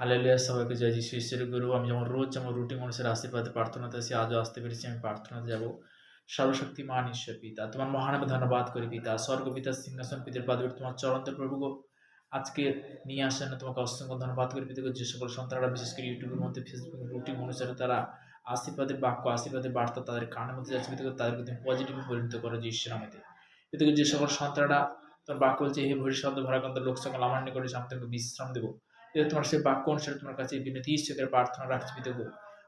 Hallelujah, সবাইকে জয় যিশু ঈশ্বরের গুরু। আমি যেমন রুটিন অনুসারে আশীর্বাদে প্রার্থনাতে আছি, আজও আসতে পেরেছি। আমি প্রার্থনাতে যাব। সর্বশক্তিমান ঈশ্বর পিতা, তোমার মহানামে ধন্যবাদ করি পিতা। স্বর্গ পিতা সিংহাসন পিতার পাদবে তোমার চরণের প্রভু গো, আজকে নিয়ে আসেন তোমাকে অসংখ্য ধন্যবাদ করি পিতা গো। যে সকল সন্তানরা বিশেষ করে ইউটিউবের মধ্যে ফেসবুক রুটিন অনুসারে তারা আশীর্বাদের বাক্য আশীর্বাদের বার্তা তাদের কানের মধ্যে যাচ্ছে পিতা গো, তাদেরকে তুমি পজিটিভে পরিণত করো যে ঈশ্বর আমাদের পিতা গো। যে সকল সন্তানরা তোমার বাক্য বলছে, হে ভবিষ্যৎ ভারাক্রান্ত লোক সকল আমার নিকটে আমি তোমাকে বিশ্রাম দেবো। তোমার সেই বাক্য অনুসারে তোমার কাছে বিনতি ঈশ্বরের প্রার্থনা রাখছি পিতা গো।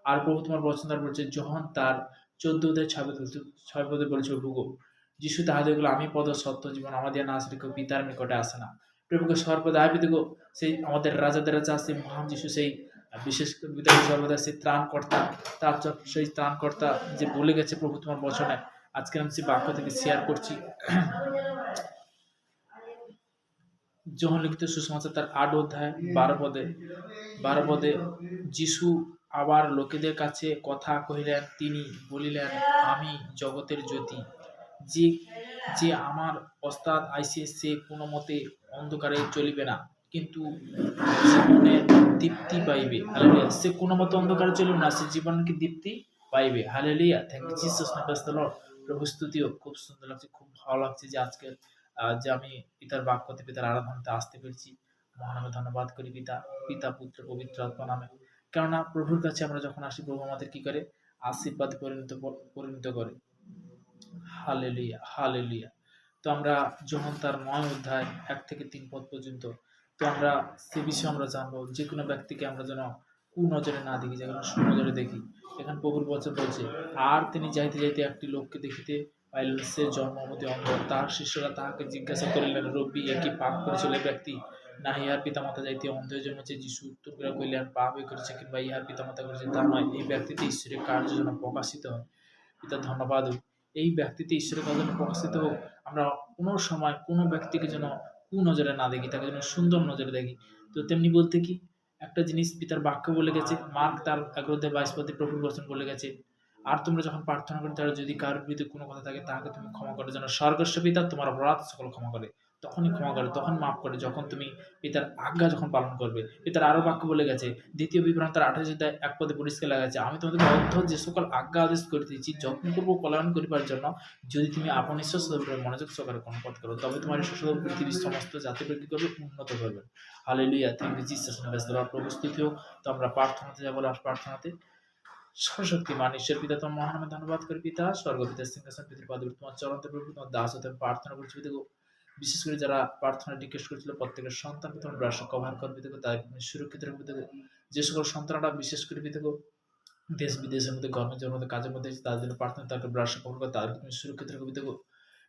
আর প্রভু তোমার বচনদার বলছে, যখন তার 14 অধ্যায় 6 পদে বলেছে প্রভু গো, যিশু তাহাদের বলে, আমি পদ সত্য জীবন, আমাদের না আসলে কেউ পিতার নিকটে আসে না। প্রভুকে সর্বদা পিতা গো, সেই আমাদের রাজাদের রাজা, সেই মহান যিশু, সেই বিশেষ পিতা সর্বদা সেই ত্রাণকর্তা, তার সেই ত্রাণকর্তা যে বলে গেছে প্রভু তোমার বচনে, আজকে আমি সেই বাক্য থেকে শেয়ার করছি। যোহন লিখিত সুসমাচার তার 8 অধ্যায় 12 পদে যিশু আবার লোকেদের কাছে কথা কহিলেন, তিনি বলিলেন, আমি জগতের জ্যোতি। যে যে আমার পশ্চাৎ আইসে সে কোনো মতে অন্ধকারে চলিবে না, কিন্তু জীবনের দীপ্তি পাইবে। হালেলুয়া। সে কোনো মতে অন্ধকারে চলিবে না, সে জীবনকে দীপ্তি পাইবে। হালেলুয়া। Thank you Jesus. প্রভু স্তুতিও। খুব সুন্দর লাগছে, খুব ভালো লাগছে যে আজকে যে আমি পিতার বাক্যতে পিতার আরাধনাতে আসতে পেরেছি। মহানামে ধন্যবাদ করি পিতা, পিতা পুত্র পবিত্র আত্মা নামে। কেননা প্রভুর কাছে আমরা যখন আসি, প্রভু আমাদের কি করে? আশীর্বাদে পরিণত করে। Hallelujah, hallelujah. তো আমরা যখন তার 9 অধ্যায় 1 থেকে 3 পদ পর্যন্ত, তো আমরা সে বিষয়ে আমরা জানবো। যে কোনো ব্যক্তিকে আমরা যেন কুনজরে না দেখি, যেন সুনজরে দেখি। এখানে প্রভুর বচন বলছে, আর তিনি যাইতে যাইতে একটি লোককে দেখিতে পাইলেন, সে জন্মমতে অন্ধ। তাহার শিষ্যরা তাহাকে জিজ্ঞাসা করিলেন, রব্বি, এ কি পাপ করেছিল এই ব্যক্তি, না ইহার পিতামাতা যাইতে অন্ধ জন্মেছে? যিশু উত্তর করে কইলেন, পাপ করেছে কিংবা ইহার পিতামাতা করেছে তা নয়, এই ব্যক্তিতে ঈশ্বরের কার্য যেন প্রকাশিত হয়। পিতা ধন্যবাদ। এই ব্যক্তিতে ঈশ্বরের কার্য যেন প্রকাশিত হোক। আমরা কোনো সময় কোনো ব্যক্তিকে যেন কুনজরে না দেখি, তাকে যেন সুন্দর নজরে দেখি। তো তেমনি বলতে কি, একটা জিনিস পিতার বাক্য বলে গেছে, মার্ক তার 11 অধ্যায় 22 পদে প্রভুর বচন বলে গেছে, আর তোমরা যখন প্রার্থনা করো, তারা যদি কারোর বিরুদ্ধে কোনো কথা থাকে, তাহাকে তুমি ক্ষমা করো, যেন স্বর্গস্ব পিতা তোমার অপরাধ সকল ক্ষমা করে। তখনই ক্ষমা করে, তখন মাফ করে, যখন তুমি পিতার আজ্ঞা যখন পালন করবে। পিতার আরো বাক্য বলে গেছে, দ্বিতীয় বিবরণ তার 28 অধ্যায় 1 পদে পরিষ্কার লেখা আছে, আমি তোমাদেরকে অর্ধ যে সকল আজ্ঞা আদেশ করিতেছি, যত্ন করবো কল্যাণ করিবার জন্য, যদি তুমি আপন ঈশ্বর সদস্যের মনোযোগ সহকারে কর্ণপাত করো, তবে তোমার ঈশ্বর পৃথিবীর সমস্ত জাতিকে কি করবে? উন্নত করবে। হালেলুয়া। Thank you Jesus. প্রভু স্তুতি হোক। তো আমরা প্রার্থনাতে যাবো। প্রার্থনাতে সর্বশক্তিমান ঈশ্বর পিতা, তোমার মহানামে ধন্যবাদ করি পিতা। স্বর্গ পিতা সিংহাসন পৃথিবীর পাদবে তোমার চরণে প্রভু, তোমার দাস হতে প্রার্থনা করছি পিতা গো। বিশেষ করে যারা প্রার্থনা রিকোয়েস্ট করেছিল, প্রত্যেকের সন্তানকে তোমার ব্রাশ কভার করবে পিতা গো, তাদের সুরক্ষিত রাখবে পিতা গো। যে সকল সন্তানরা বিশেষ করে পিতা গো দেশ বিদেশের মধ্যে কর্মের মধ্যে কাজের মধ্যে তাদের জন্য প্রার্থনা, তাদেরকে ব্রাশ কভার করে, তাদেরকে তুমি সুরক্ষিত রাখবে পিতা গো।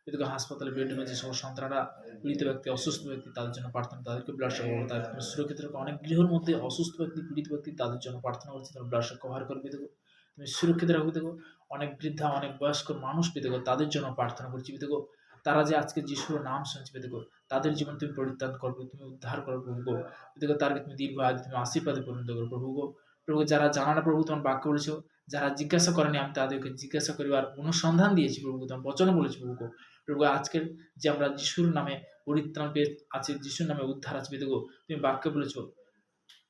পিতা গো, হাসপাতালে বেডরুমে যে সকল সন্তানরা পীড়িত ব্যক্তি, অসুস্থ ব্যক্তি, তাদের জন্য প্রার্থনা, তাদেরকে ব্লাড কভার, তাদেরকে তুমি সুরক্ষিত রাখো। অনেক গৃহের মধ্যে অসুস্থ ব্যক্তি, পীড়িত ব্যক্তি, তাদের জন্য প্রার্থনা করছি, তোমার ব্লাড কভার করবে পিতা গো, তুমি সুরক্ষিত রাখবে পিতা গো। অনেক বৃদ্ধা, অনেক বয়স্ক মানুষ পিতা গো, তাদের জন্য প্রার্থনা করছি পিতা গো। তারা যে আজকে যিশুর নাম শুনছে পিতা গো, তাদের জীবন তুমি পরিত্রাণ করবে, তুমি উদ্ধার করবে প্রভু গো। পিতা গো, তাদেরকে তুমি দীর্ঘ আয়ু, তুমি আশীর্বাদে পরিণত করো প্রভু গো। প্রভু, যারা জানা না প্রভু তোমার বাক্য বলেছো, যারা জিজ্ঞাসা করেনি, আমি তাদেরকে জিজ্ঞাসা করিবার অনুসন্ধান দিয়েছি প্রভু, তোমার বচনে বলেছি প্রভু গো। প্রভু, আজকের যে আমরা যিশুর নামে পরিত্রাণ পেয়ে আছে, যিশুর নামে উদ্ধার আছে পিতা গো, তুমি বাক্য বলেছো,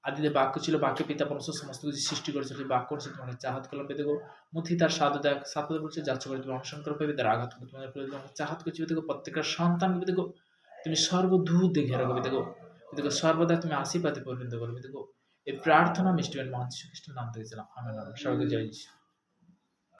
আদিতে বাক্য ছিল, বাক্যে পিতা পরমেশ্বর সমস্ত কিছু সৃষ্টি করেছে, তুমি বাক্য করেছে, তোমাকে চাহাত করলাম পেতে গো। মথি তার 7 অধ্যায় 7 বলছে, যাচ্ছ করে তুমি অনুসরণ করো পেতে, তার আঘাত করে তোমাদের তোমাকে চাহাত করছি পেতে গো। প্রত্যেকটা সন্তান পেতে গো, তুমি সর্বদূর দেখে রাখো পেতে গো। পেতে গো, সর্বদা তুমি আশীর্বাদে পরিণত করো পেতে গো। এই প্রার্থনা মিষ্টি মহান যীশু খ্রিস্টের নাম থেকে ছিলাম, আমেন। সবাইকে জয় যিশু।